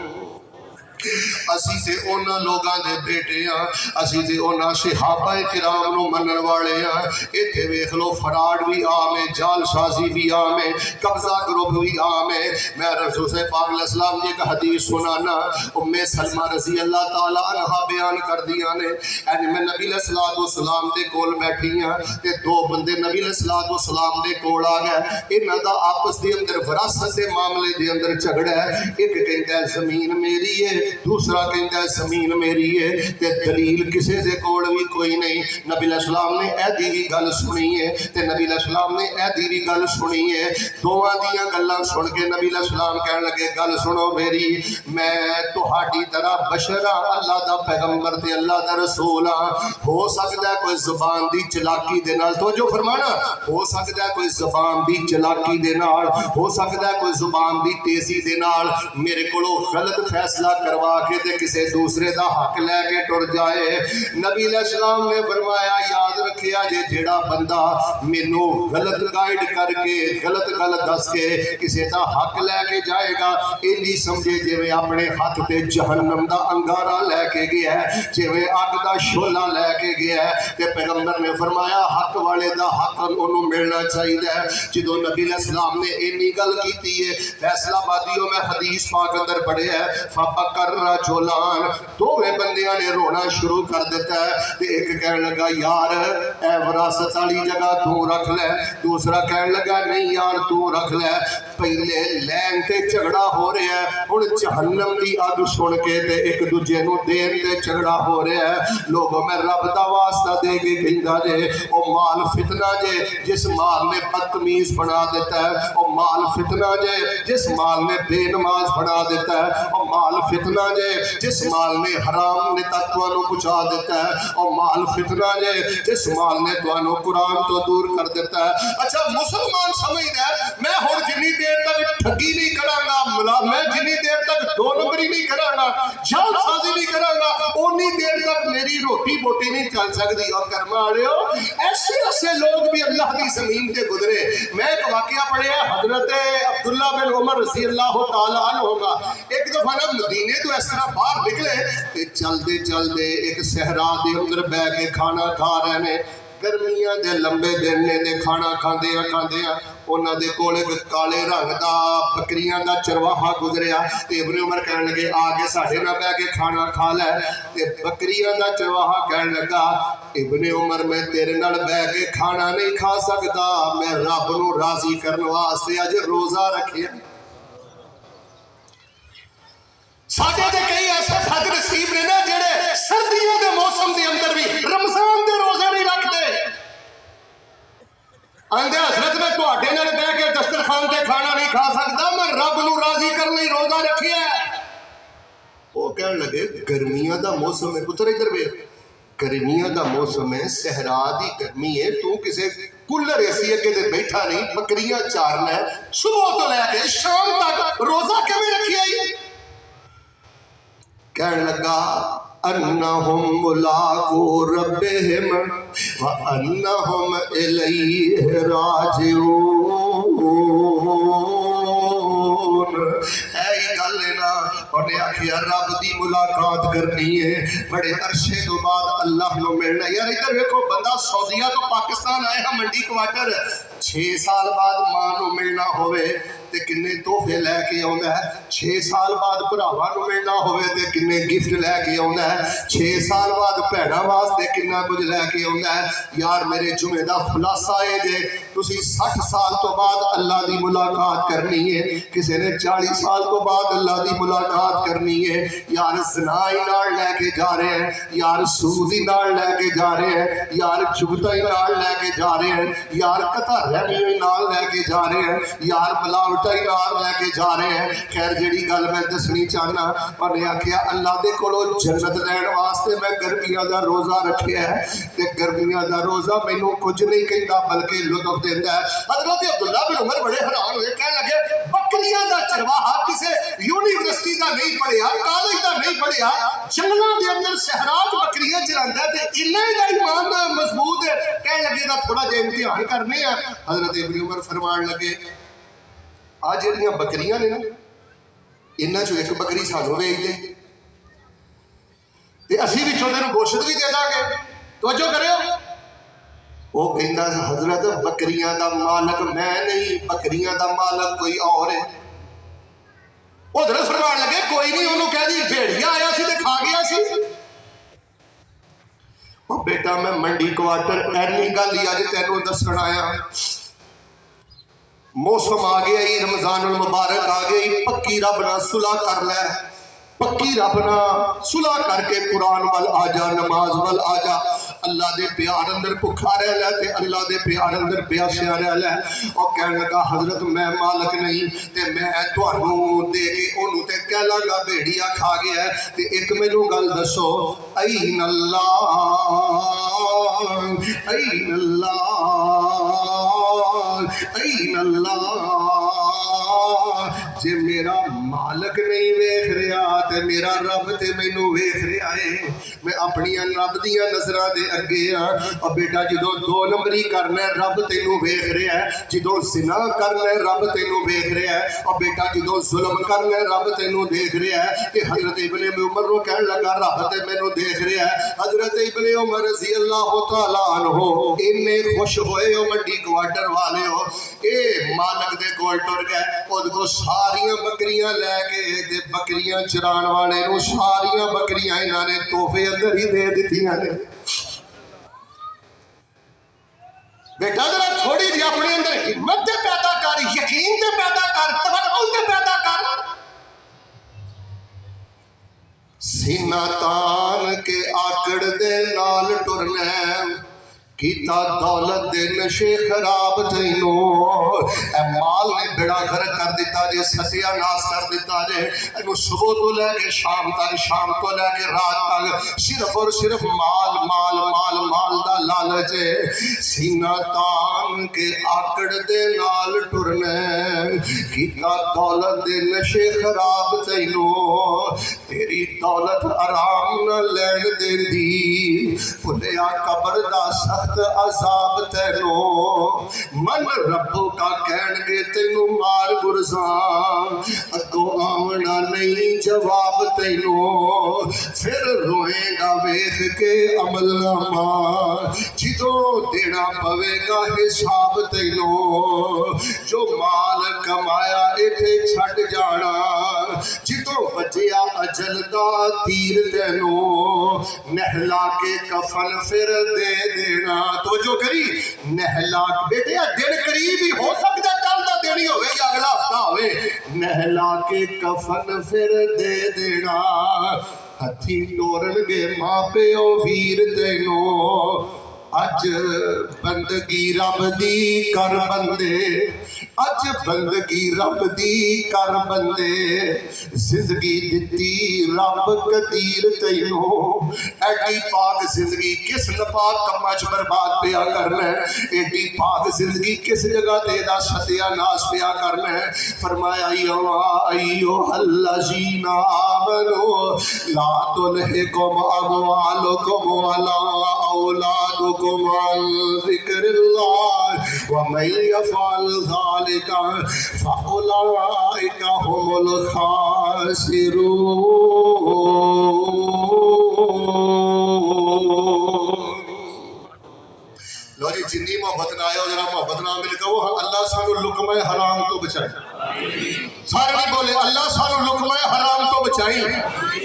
असी ते उन्हां लोगां दे बेटे हाँ असी ते उन्हां सहाबा किराम नूं मनण वाले हाँ इत्थे वेख लो फराड भी आम है जालसाजी भी आम है कब्जा ग्रुप भी आम है मैं रसूल से पाक अलैहिस्सलाम की एक हदीस सुनाना उम्मे सलमा रज़ी अल्लाह तआला अन्हा बयान कर दियां ने अज मैं नबी अलैहिस्सलाम दे कोल बैठी हाँ ते दो बंदे नबी अलैहिस्सलाम दे कोल आ गए इन्हां दा आपस दे अंदर विरासत दे मामले दे अंदर झगड़ा है एक कहता है जमीन मेरी है दूसरा कहता है जमीन मेरी है ते दलील किसी से कोल भी कोई नहीं नबी अलैहिस्सलाम ने ऐदी भी गल सुनी है ते नबी अलैहिस्सलाम ने ऐदी भी गल सुनी है दोवां दियां गल्लां सुन के नबी अलैहिस्सलाम कहन लगे गल सुनो मेरी मैं तुहाडी तरह बशर हाँ अल्लाह दा पैगंबर ते अल्लाह दा रसूल हाँ हो सकता है कोई जुबान दी चलाकी दे नाल तवज्जो फरमाना हो सकता है कोई जुबान दी चलाकी दे नाल हो सकता है कोई जुबान दी तेजी दे नाल मेरे कोलों गलत फैसला करवा के ते किसी दूसरे का हक लैके टुर जाए नबी अलैहिस्सलाम ने फरमाया याद रखिया जे जेड़ा बंदा मैनू गलत गाइड करके गलत गल दस के किसी का हक लैके जाएगा इंजी समझे जिवें अपने हाथ ते जहन्नम का अंगारा लैके गया है जिवें अग का शोला लैके गया है ते पैगंबर ने फरमाया हक वाले का हक उन्होंने मिलना चाहिए जो नबी अलैहिस्सलाम ने इन्नी गल की है फैसलाबादियों में हदीस पाक अंदर पढ़े है फबकर रजुलान दोवें बंदियां ने रोना शुरू कर दिता है ते एक कहन लगा यार ए विरासत वाली जगह तू रख ले दूसरा कहन लगा नहीं यार तू रख ले पहले लैन ते झगड़ा हो रहा है हुण जहन्नम की अग सुन के ते एक दूजे नूं देन ते झगड़ा हो रहा है लोगों में रब दा वास्ता दे के कहंदा जे ओ माल फितना जे जिस माल ने बदतमीज बना देता है ओ माल फितना जे जिस माल ने बेनमाज बना देता है ओ माल फितना जे जिस माल ने हराम ने तत्वां नूं पहुंचा देता है और माल फितना जे जिस माल ने तुहानू कुरान तो दूर कर देता है अच्छा मुसलमान समझदा है मैं हुण जिन्नी देर तक ठगी नहीं करांगा मैं जिन्नी देर तक दो नंबरी नहीं करांगा जालसाजी नहीं करांगा उन्नी देर तक मेरी रोटी बोटी नहीं चल सकती और कर्म वालियो ऐसे ऐसे लोग भी अल्लाह की जमीन से गुजरे मैं एक वाकया पढ़िया हजरत अब्दुल्ला बिन उमर रज़ी अल्लाह तआला अन्हु का एक दफा ना मदीने तो इस तरह बाहर निकले ते चलते चलते एक सहरा के अंदर बह के खाना खा रहे ने गर्मियां दे लंबे दिन ने ते खाना खांदियां खांदियां उन्हां दे कोल इक काले रंग दा बकरियां दा चरवाहा गुजरिया ते इब्ने उमर कहन लगे आके साडे नाल बैठ के खाना खा लै ते बकरियां दा चरवाहा कहन लगा इब्ने उमर मैं तेरे नाल बैठ के खाना नहीं खा सकदा, मैं रब नूं राजी करन वास्ते अज रोजा रखिया। साडे ते कई ऐसे फज नसीब ने ना जेड़े सर्दियों के मौसम के अंदर भी रमजान के रोजे नहीं रखते। आंदे हजरत मैं तुहाडे नाल बैठ के दस्तरखान ते खाना नहीं खा सकदा, मैं रब नूं राजी करने रोजा रखिया। वो कहन लगे गर्मियां दा मौसम है पुत्र, इधर वे गर्मियां दा मौसम है, सहरा दी गर्मी है, तू किसे कूलर एसी अगे ते बैठा नहीं, बकरियां चारना है, सुबह तो लैके शाम तक रोजा किवें रखिया ही? कहने लगा अन्नहुम मुलाकू रब्बिहिम व अन्नहुम इलैहि राजिऊन। ऐही गल है ना, उन्हें आखिया रब दी मुलाकात करनी है, बड़े अरसे तो बाद अल्लाह नूं मिलना। यार इधर देखो, बंदा सऊदीया तो पाकिस्तान आया मंडी क्वार्टर, 6 साल बाद मां नूं मिलना होवे ते किन्ने तोहफे लैके आउंदा है, 6 साल बाद भरावां नूं मिलना होवे ते किन्ने गिफ्ट लैके आउंदा है, 6 साल बाद भैणां वास्ते किन्ना कुछ लैके आउंदा है। यार मेरे जुमे दा खुलासा है जे तुसी 60 साल तो बाद अल्लाह दी मुलाकात करनी है, किसी ने 40 साल तो बाद अल्लाह दी मुलाकात करनी है। यार ज़िनाई नाल लैके जा रहे हैं, यार सूदी नाल लैके जा रहे हैं, यार जुगताई नाल लैके जा रहे हैं, यार कतारैमी नाल लैके जा रहे हैं, यार मिलावट लैके जा रहे हैं। खैर जेड़ी गल मैं दसनी चाहना, उन्हें आखिया अल्लाह दे कोलों जन्नत लैण वास्ते मैं गर्मियां दा रोजा रखिया है ते गर्मियां दा रोजा मैनू कुछ नहीं कहता बल्कि लुत्फ देता है। हजरत अब्दुल्ला बिन उमर बड़े हैरान हुए, कहने लगे बकरियां दा चरवाहा किसे यूनिवर्सिटी का नहीं पढ़िया, कॉलेज का नहीं पढ़िया, जंगलों के अंदर सहराज बकरियां चरांदा ते इन्ना ही ईमान मजबूत है। कहने लगे दा थोड़ा जिहा इम्तिहान करने आ। हजरत इब्न उमर फरमान लगे आ ਜਿਹੜੀਆਂ बकरियां ने ना, इन्हां चों एक बकरी सानू वेच दे ते असीं विचों तैनूं गोश्त भी दे दांगे, तवज्जो करियो। वो कहंदा हजरत बकरियां दा मालक मैं नहीं, बकरियां दा मालक कोई और है। उधर फरमान लगे कोई नहीं, उन्होंने कह दी भेड़िया आया सी ते खा गया सी। ओ बेटा मैं मंडी क्वार्टर ऐनी गल ही अज तैनूं दस्सण आया। मौसम आ गया ही, रमजानुल मुबारक आ गई, पक्की रब ना सुलह कर लै, पक्की रब ना सुलह करके कुरान वल आ जा, नमाज वल आ जा, अल्लाह दे प्यार अंदर भुखा रह लै ते अल्लाह दे प्यार अंदर प्यासिया रह लै। और कहने लगा हजरत मैं मालक नहीं ते मैं तुहानू दे के ओनू ते कह लांगा भेड़िया खा गया ते एक मैनू गल दसो ऐन अल्लाह ऐन अल्लाह ऐन अल्लाह। जे मेरा मालक नहीं वेख रहा ते मेरा रब ते मैनू वेख रहा है, मैं अपनी रब दियां नजरां दे अगे हाँ। और बेटा जो 2 नंबरी करना रब तेनू वेख रहा है, जो जिना करना रब तेनू वेख रहा है, और बेटा जो जुल्म करना रब तेनू देख रहा है। ते हजरत इब्ने उमर नूं कहण लगा रब ते मैनू देख रहा है। हजरत इब्ने उमर रज़ी अल्लाह तआला अन्हु इन्ने खुश होए हो मंडी क्वार्टर वाले हो, ए मालक दे कोल टुर गए, उहदे कोल सारियां बकरियां लैके ते बकरियां चराण वाले नूं सारियां बकरियां इन्हां ने तोहफे अंदर ही दे दित्तियां ने। बेटा जरा थोड़ी जी अपने अंदर हिम्मत ते पैदा कर, यकीन ते पैदा कर, तवक्कुल ते पैदा कर। सीना तान के आकड़ दे नाल टुरना, कीता दौलत दे नशे खराब तैनू, माल ने बेड़ा घर कर दिता जे, सत्यानाश कर दिता जे। इनू सुबह तो लैके शाम तक, शाम तो लैके रात तक सिर्फ और सिर्फ माल माल माल माल दा लालच है। सीना तान के आकड़ दे नाल टुरना, कीता दौलत दे नशे खराब तैनू, तेरी दौलत आराम न लैण देंदी, भुलिया कबर दा सख्त अजाब तैनू, मन रब्बू का कहणगे तैनू मार तुरसा अगो आवना नहीं जवाब तैनू फिर रोएगा वेख के अमलनामा जिदों देना पवेगा हिसाब तैनू जो माल कमाया इथे छड़ जाना जिदों बजिया अजल दा तीर तैनू नहला के कफन फिर दे देना। तो जो करी नहला बेटे दिन करीब ही हो सकता कल का दिन ही होवे या अगला हफ्ता होवे नहला के कफन फिर दे देना हथी टोरनगे मां प्यो वीर तेनो अज बंदगी रब दी कर बंदे अज बंदगी रब दी कर बंदे जिंदगी दिती रब कदीर तैनू एडी पाक जिंदगी किस नपाक कम्मा च बर्बाद पिया करना एडी पाक जिंदगी किस जगह ते दा सत्यानाश पिया करना फरमाया अय्यो अल्लज़ीना आमनू ला तुल्हिकुम अमवालुकुम वला औलादुकुम अन ज़िक्रिल्लाह व मन यफ़अल ज़ालिका फ़उलाइका हुमुल खासिरून। लो जी जिन्नी मोहब्बत ना आयो जरा मोहब्बत ना मिल कहो अल्लाह सानू लुकमा हराम तो बचाए सारे नहीं बोले अल्लाह सानू लुकमा हराम तो बचाई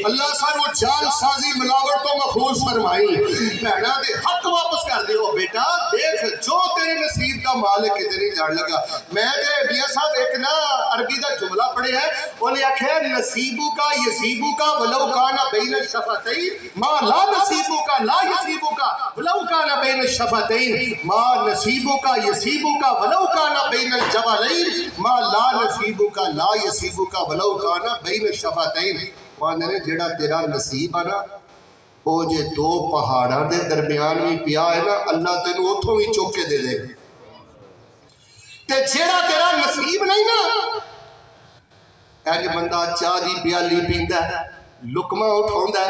अल्लाह सानू जान साजी मिलावट तो महफूज फरमाई भैणा दे हक वापस कर दियो बेटा देख जो तेरे नसीब का मालिक किते नहीं जान लगा। मैं ते मियां साहब एक ना अरबी का जुमला पढ़े है उन्हें आख्या नसीबू का यसीबू का वलौ काना बैन शफतैन मा ला नसीबू का ला यसीबू का वलौ काना बैन शफतैन मा नसीबू का यसीबू का वलौ काना बैन जबलैन मा ला नसीबू का ला यसीबू का वलौ काना बैन शफतैन। माने जेड़ा तेरा नसीब है ना वो जे दो पहाड़ों के दरम्यान भी पिया है ना अल्लाह तेन उतों भी चुक के दे देगा ते जेड़ा तेरा नसीब नहीं ना अज बंदा चाह की प्याली पींदा लुकमा उठाउंदा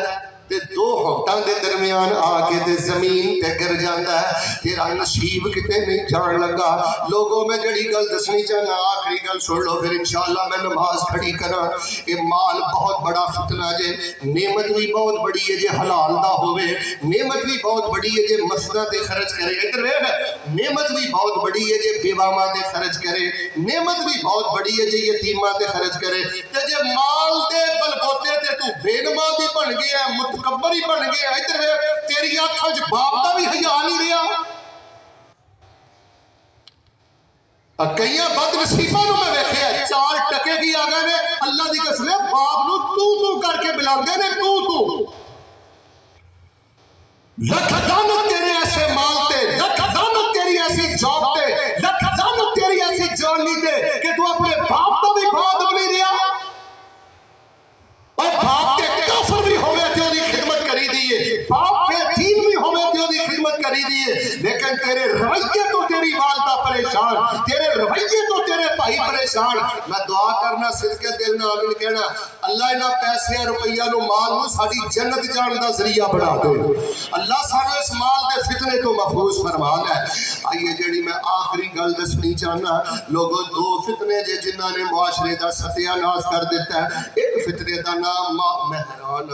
ते दो होटां दे दरम्यान आके ते जमीन ते गिर जाता है तेरा नसीब किते नहीं जान लगा। लोगों में जड़ी गल दसनी चाहना आखिरी गल सुन लो फिर इंशाअल्लाह मैं नमाज खड़ी करा। ये माल बहुत बड़ा फितना जे नेमत भी बहुत बड़ी है जे हलाल दा होवे नेमत भी बहुत बड़ी है जे मस्जिदां ते खर्च करे इधर वेख नेमत भी बहुत बड़ी है जे बेवामां ते खर्च करे नेमत भी बहुत बड़ी है जे यतीमां ते खर्च करे ते जे माल दे बलबोते ते तू बेनमा भी बन गया मुतकब्बर ही बन गया इधर तेरी आंखों च बाप का भी हया नहीं रहा। कई बदनसीबा मैं वेख्या 4 टके की आ गए ने अल्लाह की कसम बाप नू तू तू करके बुलाते ने तू तू लख दानत तेरे ऐसे माल ते लख दानत तेरी ऐसी जॉब ते लख दानत तेरी ऐसी जवानी ते कि तू अपने बाप का भी बात हो नहीं रहा और बाप के काफिर भी होवे ते ओदी खिदमत करी दिए बाप के दीन भी होवे ते ओदी खिदमत करी दिए लेकिन तेरे रवैये तो तेरी वालदा परेशान तेरे रवैये तो तेरे भाई परेशान। मैं दुआ करना सिदके दिल नाल आमीन कहना अल्लाह इन्हां पैसे रुपया नु माल नु साडी जन्नत जान दा जरिया बना दे अल्लाह सानू इस माल दे फितने तो महफूज फरमा ले। आइए जेड़ी मैं आखिरी गल दसनी चाहना लोगों दो फितने जे जिन्हां ने मुआशरे दा सत्यानाश कर दिता है। एक फितने दा नाम महरान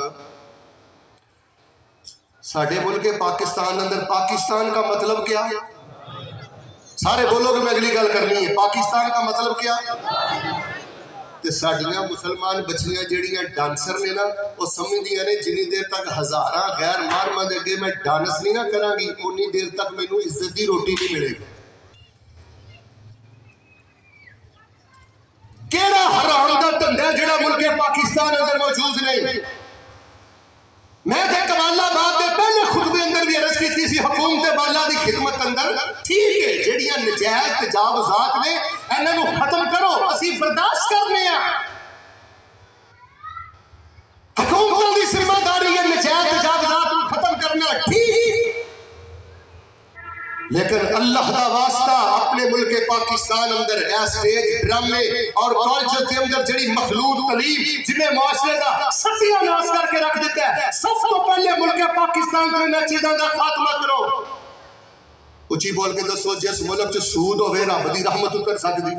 साडे मुल्क पाकिस्तान अंदर पाकिस्तान का मतलब क्या सारे बोलोगे मैं अगली गल करनी है पाकिस्तान का मतलब क्या ते साडियां मुसलमान बच्चियां जेड़ियां डांसर ने ना वो समझदियां ने जिन्नी देर तक हजारां गैर माहरमा दे अगे मैं डांस नहीं ना करांगी उन्नी देर तक मैनू इज्जत दी रोटी नहीं मिलेगी। केड़ा हराम दा धंधा जेड़ा मुल्क पाकिस्तान अंदर मौजूद नहीं। मैं ते कमालाबाद के पहले खुतबे अंदर भी अर्ज की सी हुकूमत बाला दी खिदमत अंदर ठीक है जेड़ियां नजायज तजावुजात ने इन्हां नू खत्म करो असी बर्दाश्त करने आ हुकूमत दी जिम्मेदारी है नजायज तजावुजात नू खत्म करना ठीक लेकिन अल्लाह का वास्ता अपने मुल्क पाकिस्तान अंदर स्टेज ड्रामे और कॉलेज के अंदर जड़ी मखलूक तलीम जिन्हें मुआशरे का सत्यानाश करके रख दिता है सब तो पहले मुल्क पाकिस्तान को इन चीजों का खात्मा करो। उची बोल के दसो जिस मुल्क च सूद होवे रब दी रहमत उतर सकदी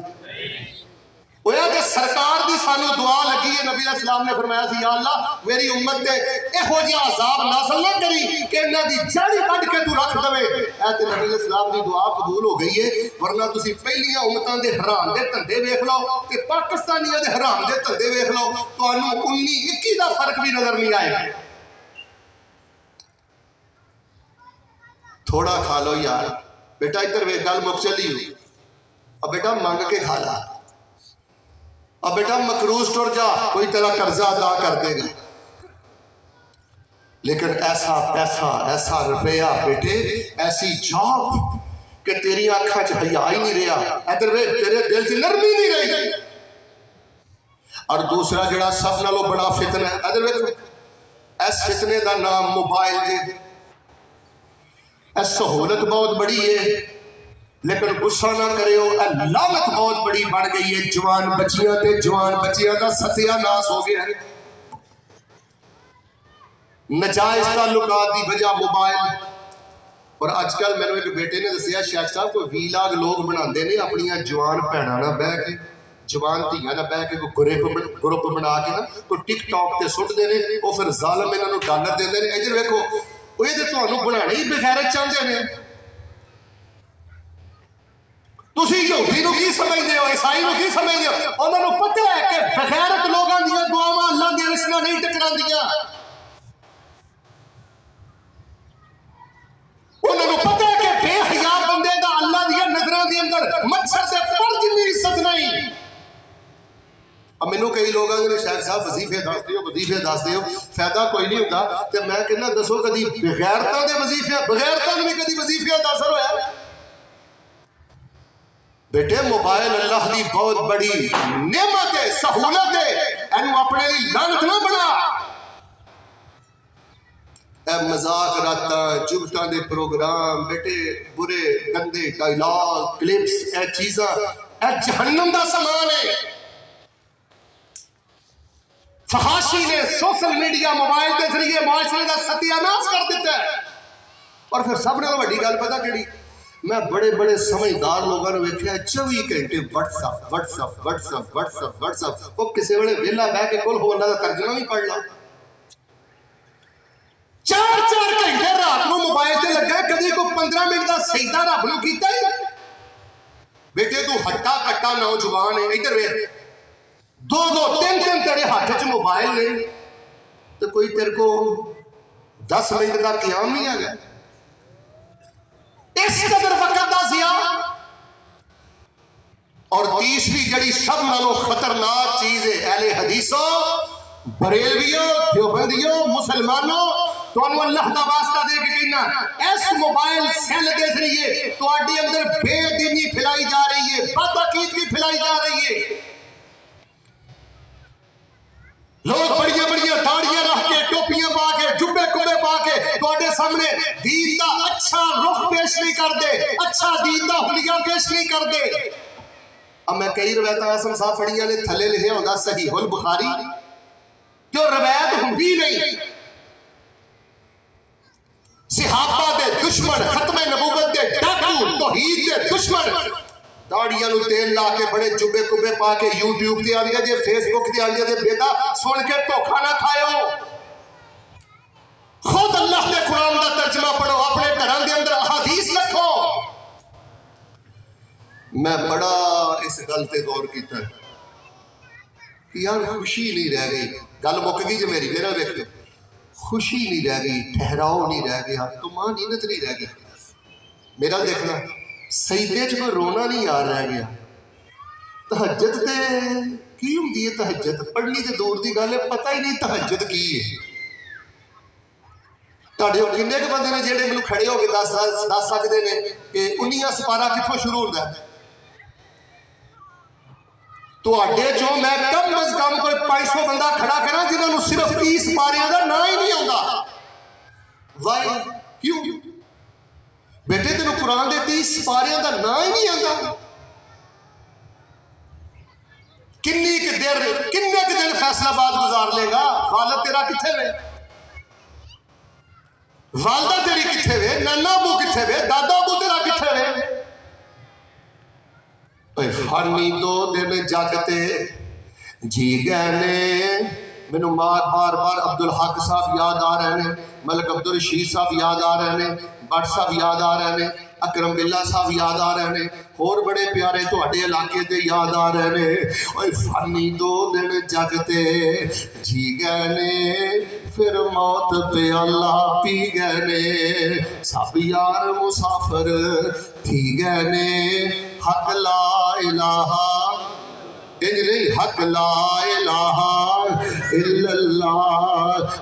होया कि सरकार दी सानू दुआ लगी है। नबी अलैहिस्सलाम ने फरमाया सी, या अल्लाह मेरी उम्मत ते इहो जिहा अज़ाब नाज़िल ना करी कि इन्हां दी जड़ कट के तू रख देवे। ऐ ते नबी अलैहिस्सलाम दी दुआ कबूल हो गई है। वरना तुसी पहलियां उम्मतां दे हराम दे धंधे वेख लो ते पाकिस्तानियां दे हराम दे धंधे वेख लो, तुहानू 19-21 दा फर्क भी नजर नहीं आएगा। थोड़ा खा लो यार बेटा, इधर वे गल मुक चली हुई। अब बेटा मंग के खा ला, अब बेटा मकरूज टुर जा, कोई तेरा कर्जा अदा कर देगा। लेकिन ऐसा पैसा, ऐसा रुपया बेटे, ऐसी जॉब कि तेरी आंखा च हया ही नहीं रहा, इधर वे तेरे दिल च नरमी नहीं रही। और दूसरा जड़ा सब नालों बड़ा फितना है, इधर वे इस फितने का नाम मोबाइल है। सहूलत बहुत बड़ी है लेकिन गुस्सा ना करियो, लानत बहुत बड़ी बढ़ गई है। जवान बच्चियां ते जवान बच्चियां का सत्यानाश हो गया है। नजायज ताल्लुकात की वजह मोबाइल। और अजकल मैंने एक बेटे ने दसिया, शेख साहब कोई 20 लाख लोग बनाते हैं अपनियां जवान भैनों ना बह के, जवान धियां ना बह के कोई ग्रुप बना के ना कोई टिकटॉक ते सुटते हैं। वो फिर जालम इन्हों डॉलर देते हैं। इधर वेखो, ये तो तुहानू बनाने ही बेगैरत चाहते हैं। तुसी यहूदी नूं की समझदे हो, ईसाई नूं की समझदे हो? उन्होंने पता है कि बेगैरत लोगों दी दुआवां अल्लाह दी रिश्ता नहीं टकरांदियां। उन्होंने पता है कि बेहया बंदे दा अल्लाह दी नजरां दे अंदर मच्छर से पर जिन्नी इज्जत नहीं। अब मैनू कई लोग आंदे ने, शेख साहब वजीफे दस दिओ, वजीफे दस दिओ, फायदा कोई नहीं होता। तो मैं कहना दसो कदी बेगैरतां दे वजीफे, बेगैरतां नूं भी कदी वजीफे दा असर होया? बेटे मोबाइल अल्लाह की बहुत बड़ी नेमत है, सहूलत है, इनू अपने लिए लानत ना बना। मजाक रात जुगटा के प्रोग्राम बेटे, बुरे गंदे डायलॉग क्लिप्स, ए चीज़ा जहन्नम का समान है। फहाशी ने सोशल मीडिया मोबाइल के जरिए माशरे का सत्यानाश कर दिता है। और फिर सब ने वड्डी गल पता कि मैं बड़े बड़े समझदार लोगों ने वेख्या 24 घंटे WhatsApp WhatsApp WhatsApp WhatsApp WhatsApp. वो किसी वेले वेला बह के कुल होना का तर्जमा भी पढ़ ला। 4-4 घंटे रात को मोबाइल से लगा, कभी को 15 मिनट का सजदा रब नूं कीता ही। बेटे तू हट्टा कट्टा नौजवान है, इधर वे 2-2 3-3 तेरे हाथ च मोबाइल ने, तो कोई तेरे को 10 मिनट का क्याम नहीं आ गया। इस कदर वक्त का जिया। और तीसरी जड़ी सब नालों खतरनाक चीज है, अहले हदीसों, बरेलवियों, देवबंदियों, मुसलमानों, तुहानू अल्लाह का वास्ता दे के कहना, इस मोबाइल सेल के जरिए तुहाडे अंदर बेदीनी फैलाई जा रही है, बदअकीदगी फैलाई जा रही है। लोग बड़िया बड़िया दाढ़ियां रख के, टोपियां पा के, जुब्बे कुबे पा के तुहाडे सामने दीन का अच्छा रुख पेश नहीं करते, अच्छा दीन का हुलिया पेश नहीं करते। अब मैं कई रवायत आसम साहब पढ़िया ने, थले लिखा होगा सहीहुल बुखारी, जो रवायत होंगी नहीं। सहाबा दे दुश्मन, खत्मे नबूवत दे डाकू, तौहीद दे दुश्मन दाड़ियां नूं तेल ला के, बड़े जुब्बे कुब्बे पा के यूट्यूब ते आंदियां जे, फेसबुक ते आंदियां जे, बेटा सुन के धोखा ना खाओ। खुद अल्लाह के कुरान का तर्जमा पढ़ो, अपने घरों के अंदर हदीस रखो। मैं बड़ा इस गल ते गौर किया कि यार खुशी नहीं रह गई। गल मुक गई जो मेरा वेख, खुशी नहीं रह गई, ठहराव नहीं रह गया, तुमानीनत नहीं रह गई। मेरा देखना सजदे च कोई रोना नहीं यार रह गया। तहज्जुद ते की हुंदी है? तहज्जुद पढ़नी तो दूर की गल है, पता ही नहीं तहज्जुद की है। तुहाडे किन्ने क बंदे ने जेहड़े मैनूं खड़े हो के दस सकते हैं कि 19 सिपारा कित्थों शुरू होंदा है? तुहाडे चों मैं कम अज कम कोई 500 बंदा खड़ा करा जिन्होंने सिर्फ 30 सिपारियां का ना ही नहीं आता। वाई क्यों? बेटे तेन कुरान के 30 सिपारियां का ना ही नहीं आता। किन्नी क देर, किन्ने क दिन फैसलाबाद गुजार लेगा? वालद तेरा किथे वे? वालदा तेरी किथे वे? नाना अबू किथे वे? दादा अबू तेरा किथे वे? ओए फानी 2 दिन जगते जी गए ने। मैनू बार बार अब्दुल हक साहब याद आ रहे हैं, मलिक अब्दुल रशीद साहब याद आ रहे हैं, भट्ट साहब याद आ रहे हैं, अकरम बिल्ला साहब याद आ रहे हैं, होर बड़े प्यारे तुहाडे इलाके दे याद आ रहे हैं। ओए फानी 2 दिन जगते जी गए ने, फिर मौत प्याला पी गए ने। सब यार मुसाफिर थी गए ने, हक ला इलाहा इंज नहीं, हक ला इलाहा इल्लल्लाह।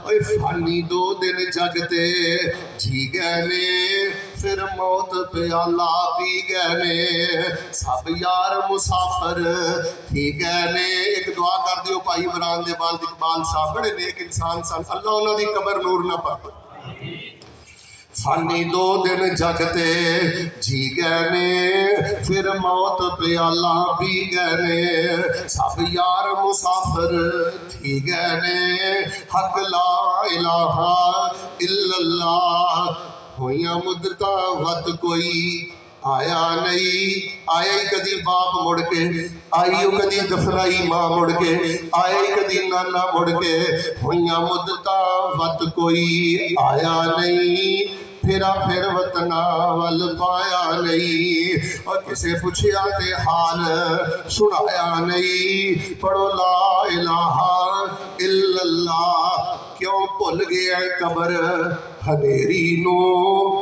ओए फानी 2 दिन जगते जी गए ने, फिर मौत प्याला पी गए ने। सब यार मुसाफिर थी गए ने। एक दुआ कर दियो भाई इमरान दे वालिद इकबाल साहब, बड़े नेक इंसान सन, अल्लाह उन्हां दी कबर नूर ना पावे। फानी 2 दिन जगते जी गए ने, फिर मौत प्याला पी गए ने। सब यार मुसाफिर थी गए ने, हक ला इलाहा इल्लल्लाह। होइया मुद्दता वत कोई आया नहीं, आया ही कदी बाप मुड़ के, आई कदी दफनाई मां मुड़ के, आया ही कदी नाना मुड़ के। होइया मुद्दता वत कोई आया नहीं, फिरा फिर वतना वल पाया नहीं। और किसे पुछया ते हाल सुनाया नहीं। पढ़ो ला इलाहा इल्लल्लाह। क्यों भुल गया कबर हनेरी नो,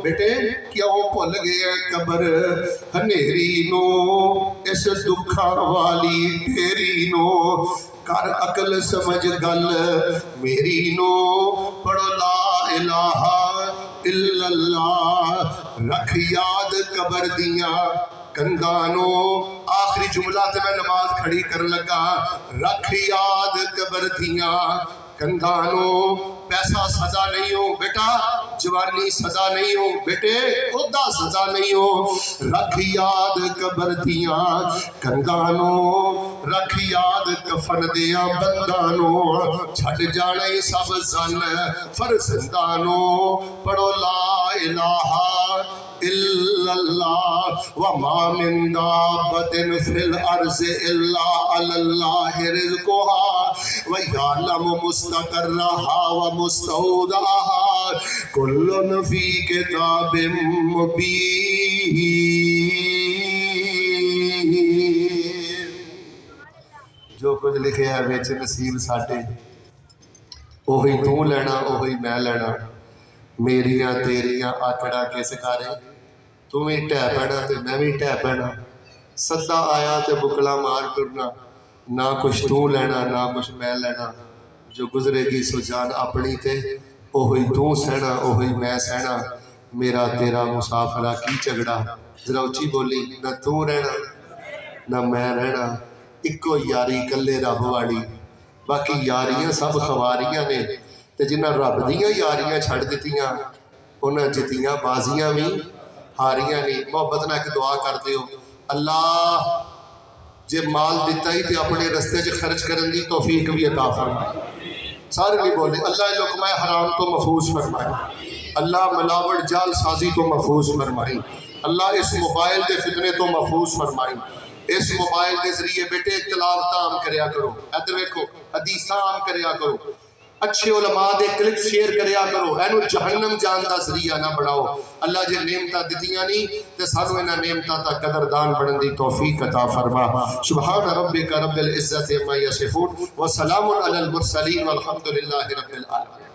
बेटे क्यों भुल गया कबर हनेरी नो। इस दुखा वाली तेरी नो, कर अकल समझ गल मेरी नो। पढ़ो ला इलाहा इल्लल्लाह। रख याद कबर दिया कंधानो। आखिरी जुमला ते मैं नमाज खड़ी कर लगा। रख याद कबर दिया कंधानो। पैसा सजा नहीं हो बेटा, जवानी सजा नहीं हो बेटे, ओदा सजा नहीं हो। रख याद कबर दिया कंधानो, रख याद कफन दिया बंदानो। छड़ जाने सब जन फरजंदानो। पढ़ो ला इलाहा इल्लल्लाह। व मा मिन दाब्बतिन फिल अर्ज़ि इल्ला अल्लाहि रिज़्क़ुहा व यअलमु मुस्तक़र्रहा व मुस्तौदअहा कुल्लुन फी किताबिम मुबीन। जो कुछ लिखे है विच नसीब साडे, ओही तू लेना ओही मैं लेना। मेरिया तेरिया आकड़ा किस करे, तू भी ढह पैना ते मैं भी ढह पैना। सदा आया ते बुकला मार टुरना, ना कुछ तू लेना ना कुछ मैं लेना। जो गुजरेगी सो जान अपनी ते, ओही तू सहना ओही मैं सहना। मेरा तेरा मुसाफरा की झगड़ा। जरा उची बोली, ना तू रहना ना मैं रहना। इको यारी कल्ले रब वाली, बाकी यारियां सब खवारियां ने। ते जिन्हां रब दियां यारियां छड़ दित्तियां, उन्हां जित्तियां बाजियां भी हारियां नहीं। मोहब्बत नाल एक दुआ कर दिओ, अल्लाह जे माल दिता ही तो अपने रस्ते च खर्च करने की तौफीक भी अता फरमाए। सारे नहीं बोले, अल्लाह लुकमा हराम तो महफूज फरमाए, अल्लाह मिलावट जाल साजी तो महफूज फरमाए, अल्लाह इस मोबाइल के फितने तो महफूज फरमाए। इस मोबाइल के जरिए बेटे तिलावत आम करया करो, इधर वेखो हदीसा आम करया करो, अच्छे उलमा दे क्लिप शेयर करया करो। एनू जहन्नम जान दा जरिया ना बनाओ। अल्लाह जे नेमतां दित्तियां नहीं ते सानू इन्हां नेमतां दा कदरदान बनने दी तौफीक अता फरमा। सुभान रब्बिका रब्बिल इज्जति अम्मा यसिफून व सलामुन अलल मुरसलीन वल्हम्दुलिल्लाहि रब्बिल आलमीन।